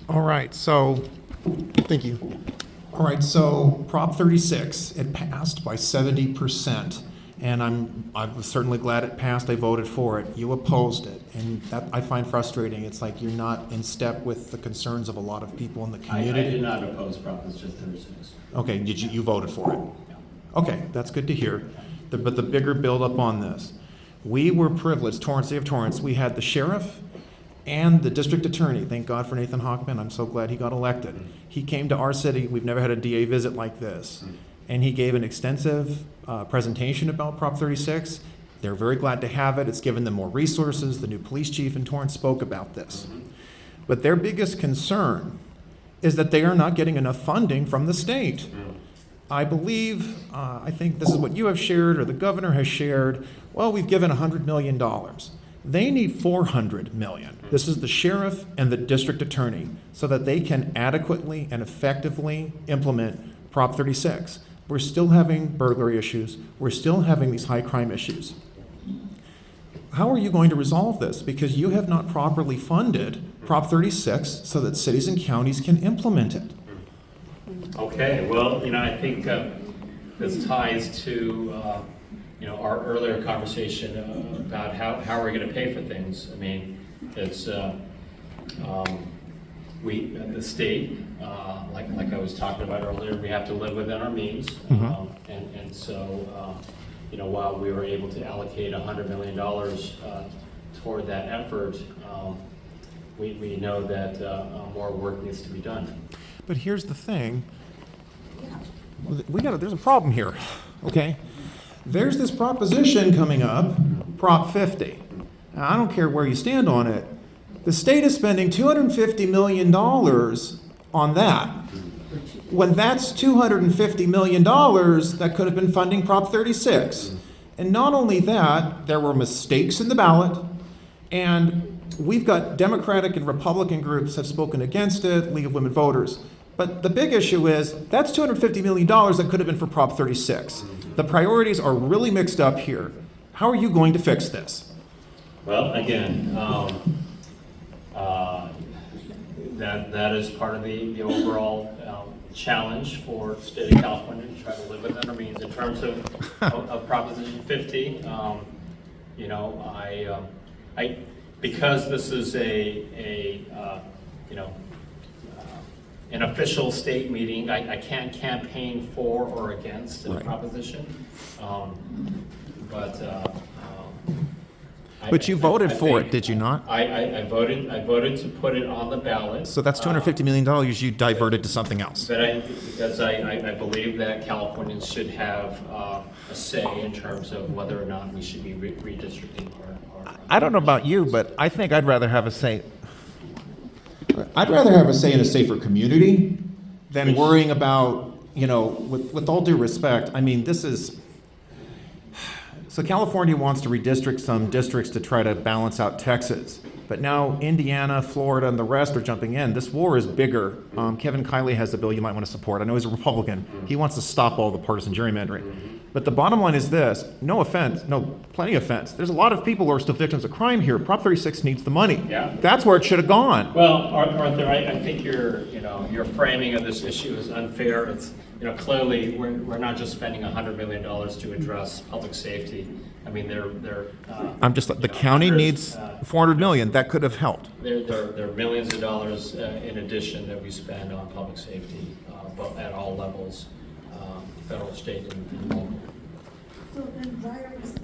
All right, so, thank you. All right, so Prop 36, it passed by 70%, and I was certainly glad it passed. I voted for it. You opposed it, and that I find frustrating. It's like you're not in step with the concerns of a lot of people in the I community. did not oppose Proposition 36. Okay, you voted for it? Yeah. Okay, that's good to hear. But the bigger buildup on this, we were privileged, Torrance, City of Torrance, we had the sheriff and the district attorney. Thank God for Nathan Hockman. I'm so glad he got elected. He came to our city. We've never had a DA visit like this. And he gave an extensive presentation about Prop 36. They're very glad to have it. It's given them more resources. The new police chief in Torrance spoke about this. But their biggest concern is that they are not getting enough funding from the state. I believe, I think this is what you have shared or the governor has shared. Well, we've given $100 million. They need $400 million. This is the sheriff and the district attorney so that they can adequately and effectively implement Prop 36. We're still having burglary issues. We're still having these high crime issues. How are you going to resolve this? Because you have not properly funded Prop 36 so that cities and counties can implement it. Okay, well, I think this ties to, our earlier conversation about how we're going to pay for things. I mean, it's, the state, like I was talking about earlier, we have to live within our means. And so, while we were able to allocate $100 million toward that effort, we know that more work needs to be done. But here's the thing. There's a problem here, okay? There's this proposition coming up, Prop 50. Now, I don't care where you stand on it. The state is spending $250 million on that. When that's $250 million that could have been funding Prop 36. And not only that, there were mistakes in the ballot, and we've got Democratic and Republican groups have spoken against it, League of Women Voters. But the big issue is that's $250 million that could have been for Prop 36. The priorities are really mixed up here. How are you going to fix this? Well, again, that is part of the overall challenge for the state of California to try to live within our means. In terms of Proposition 50, I because this is an official state meeting, I can't campaign for or against a proposition, But you voted for it, did you not? I voted to put it on the ballot. So that's $250 million you diverted to something else. Because I believe that Californians should have a say in terms of whether or not we should be redistricting our I don't know about you, but I think I'd rather have a say. I'd rather have a say in a safer community than worrying about, with all due respect, I mean, this is, so California wants to redistrict some districts to try to balance out Texas. But now Indiana, Florida, and the rest are jumping in. This war is bigger. Kevin Kiley has a bill you might want to support. I know he's a Republican. He wants to stop all the partisan gerrymandering. But the bottom line is this, plenty of offense. There's a lot of people who are still victims of crime here. Prop 36 needs the money. Yeah. That's where it should have gone. Well, Arthur, I think your framing of this issue is unfair. It's, clearly we're not just spending $100 million to address public safety. I mean, I'm just, the county needs $400 million. That could have helped. There are millions of dollars in addition that we spend on public safety, but at all levels, federal, state, and local. So then why are we spending